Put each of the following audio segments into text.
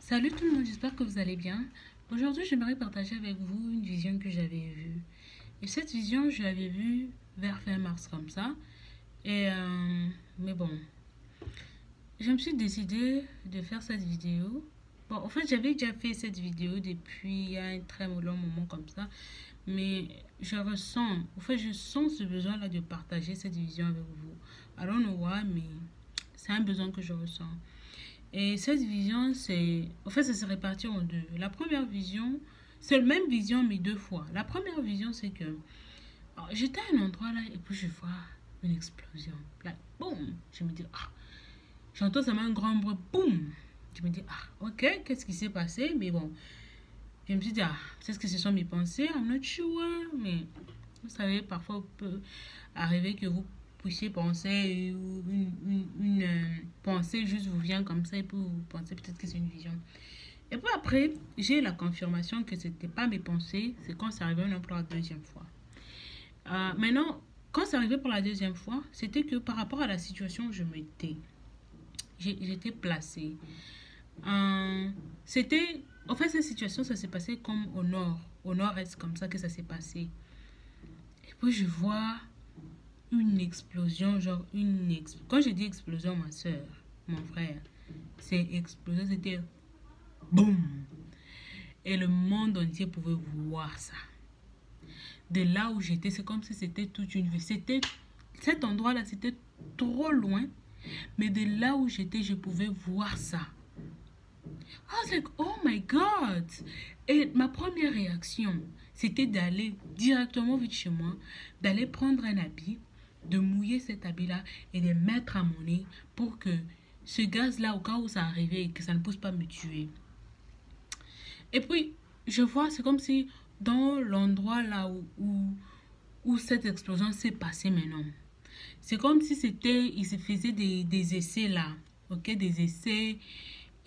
Salut tout le monde, j'espère que vous allez bien. Aujourd'hui, j'aimerais partager avec vous une vision que j'avais vue. Et cette vision, je l'avais vue vers fin mars comme ça. Mais bon, je me suis décidée de faire cette vidéo. Bon, en fait, j'avais déjà fait cette vidéo depuis il y a un très long moment comme ça. Mais je sens ce besoin-là de partager cette vision avec vous. I don't know why, mais c'est un besoin que je ressens. Et cette vision, ça se répartit en deux. La première vision, c'est la même vision, mais deux fois. La première vision, c'est que j'étais à un endroit là, et puis je vois une explosion. Là, boum! Je me dis, j'entends seulement un grand bruit, boum! Je me dis, ok, qu'est-ce qui s'est passé? Mais bon, je me suis dit, peut-être que ce sont mes pensées, I'm not sure. Mais vous savez, parfois, il peut arriver que vous puissiez penser, ou une pensée juste vous vient comme ça, et puis vous pensez peut-être que c'est une vision. Et puis après, j'ai la confirmation que ce n'était pas mes pensées, c'est quand c'est arrivé pour la deuxième fois. Maintenant, quand c'est arrivé pour la deuxième fois, c'était que par rapport à la situation où j'étais placée. En fait, cette situation, ça s'est passé comme au nord-est, comme ça que ça s'est passé. Et puis je vois une explosion, quand je dis explosion, ma soeur, mon frère, c'est explosion, c'était boum. Et le monde entier pouvait voir ça. De là où j'étais, c'est comme si c'était toute une vie. Cet endroit-là, c'était trop loin. Mais de là où j'étais, je pouvais voir ça. I was like, oh my God! Et ma première réaction, c'était d'aller directement vite chez moi, d'aller prendre un habit, de mouiller cet habit-là et de mettre à mon nez pour que ce gaz-là, au cas où ça arrivait, que ça ne puisse pas me tuer. Et puis, je vois, c'est comme si dans l'endroit là où cette explosion s'est passée maintenant, c'est comme si il se faisait des essais là, ok, des essais.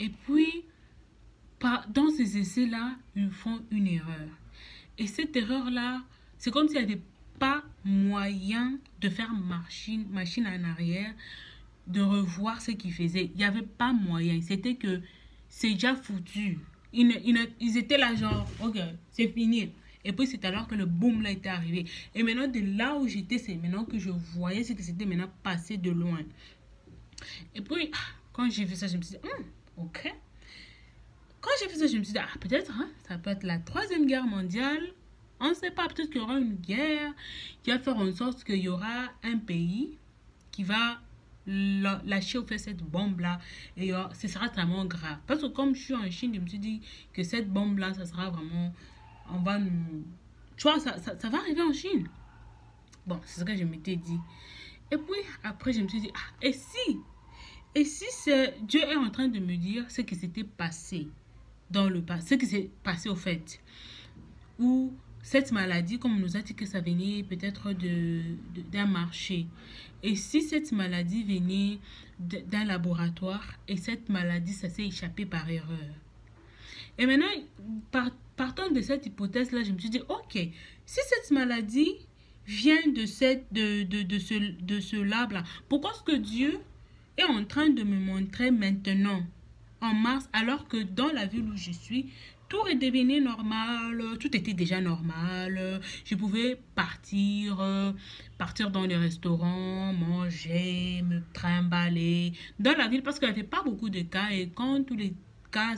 Et puis, dans ces essais-là, ils font une erreur. Et cette erreur-là, c'est comme s'il n'y avait pas moyen de faire machine en arrière, de revoir ce qu'ils faisaient. Il n'y avait pas moyen. C'était que c'est déjà foutu. Ils étaient là genre, ok, c'est fini. Et puis c'est alors que le boom là était arrivé. Et maintenant, de là où j'étais, c'est maintenant que je voyais ce que c'était maintenant passé de loin. Et puis, quand j'ai vu ça, je me suis dit, ok. Quand j'ai fait ça, je me suis dit, peut-être, ça peut être la troisième guerre mondiale. On ne sait pas, peut-être qu'il y aura une guerre qui va faire en sorte qu'il y aura un pays qui va lâcher ou faire cette bombe-là. Et ce sera tellement grave. Parce que comme je suis en Chine, je me suis dit que cette bombe-là, ça sera vraiment... On va nous... Tu vois, ça va arriver en Chine. Bon, c'est ce que je m'étais dit. Et puis, après, je me suis dit, et si Dieu est en train de me dire ce qui s'était passé dans le passé, ce qui s'est passé au fait, où cette maladie, comme on nous a dit que ça venait peut-être d'un marché, et si cette maladie venait d'un laboratoire, et cette maladie, ça s'est échappé par erreur. Et maintenant, partant de cette hypothèse-là, je me suis dit, ok, si cette maladie vient de ce lab-là, pourquoi est-ce que Dieu est en train de me montrer maintenant, en mars, alors que dans la ville où je suis, tout redevenait normal, tout était déjà normal. Je pouvais partir dans les restaurants, manger, me trimballer dans la ville parce qu'il n'y avait pas beaucoup de cas. Et quand tous les cas,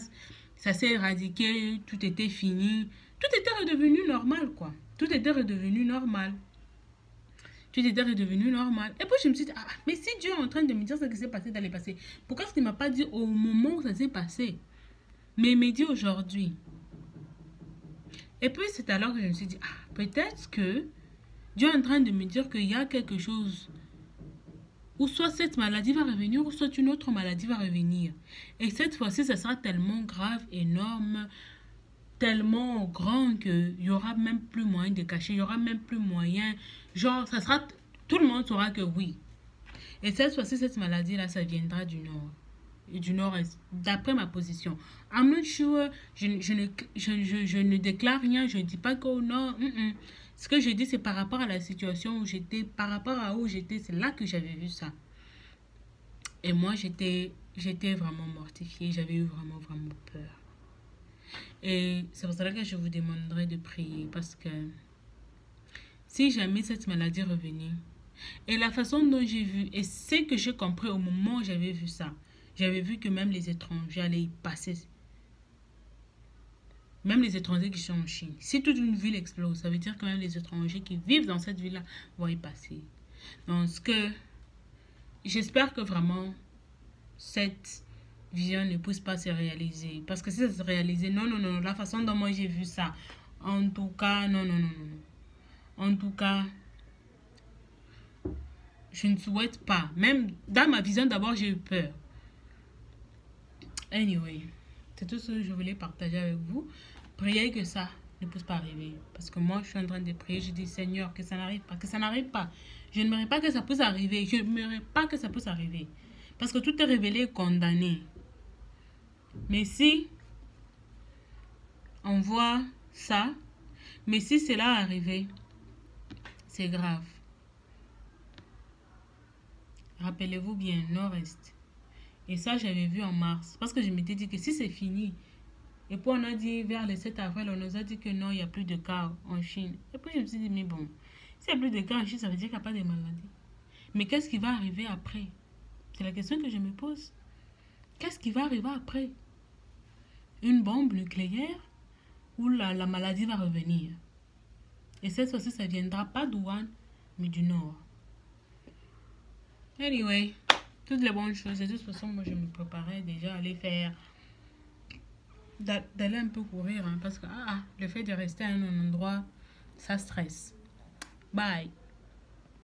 ça s'est éradiqué, tout était fini, tout était redevenu normal, quoi. Tout était redevenu normal. Tout était redevenu normal. Et puis je me suis dit, mais si Dieu est en train de me dire ce qui s'est passé dans le passé, pourquoi est-ce qu'il ne m'a pas dit au moment où ça s'est passé? Mais il m'a dit aujourd'hui. Et puis c'est alors que je me suis dit, peut-être que Dieu est en train de me dire qu'il y a quelque chose. Ou soit cette maladie va revenir, ou soit une autre maladie va revenir. Et cette fois-ci, ça sera tellement grave, énorme, tellement grand qu'il n'y aura même plus moyen de cacher, il n'y aura même plus moyen. Genre, ça sera... Tout le monde saura que oui. Et cette fois-ci, cette maladie-là, ça viendra du nord. Et du nord-est, d'après ma position. I'm not sure, je ne déclare rien, je ne dis pas que non. Ce que je dis, c'est par rapport à la situation où j'étais, par rapport à où j'étais, c'est là que j'avais vu ça. Et moi, j'étais vraiment mortifiée, j'avais eu vraiment peur. Et c'est pour cela que je vous demanderai de prier. Parce que si jamais cette maladie revenait, et la façon dont j'ai vu, et ce que j'ai compris au moment où j'avais vu ça, j'avais vu que même les étrangers allaient y passer. Même les étrangers qui sont en Chine. Si toute une ville explose, ça veut dire que même les étrangers qui vivent dans cette ville-là vont y passer. Donc, j'espère que vraiment cette vision ne puisse pas se réaliser. Parce que si ça se réalisait, non, non, non, la façon dont moi j'ai vu ça, en tout cas, non, non, non, non. En tout cas, je ne souhaite pas. Même dans ma vision, d'abord, j'ai eu peur. Anyway, c'est tout ce que je voulais partager avec vous. Priez que ça ne puisse pas arriver. Parce que moi, je suis en train de prier. Je dis, Seigneur, que ça n'arrive pas. Que ça n'arrive pas. Je n'aimerais pas que ça puisse arriver. Je n'aimerais pas que ça puisse arriver. Parce que tout est révélé et condamné. Mais si on voit ça, mais si cela arrivé, c'est grave. Rappelez-vous bien, Nord-Est. Et ça, j'avais vu en mars. Parce que je m'étais dit que si c'est fini, et puis on a dit vers le 7 avril, on nous a dit que non, il n'y a plus de cas en Chine. Et puis je me suis dit, mais bon, s'il n'y a plus de cas en Chine, ça veut dire qu'il n'y a pas de maladie. Mais qu'est-ce qui va arriver après? C'est la question que je me pose. Qu'est-ce qui va arriver après? Une bombe nucléaire ou la maladie va revenir? Et cette fois-ci, ça ne viendra pas d'Ouhan, mais du Nord. Anyway, toutes les bonnes choses. De toute façon, moi, je me préparais déjà à aller faire... d'aller un peu courir, hein, parce que le fait de rester à un endroit, ça stresse. Bye.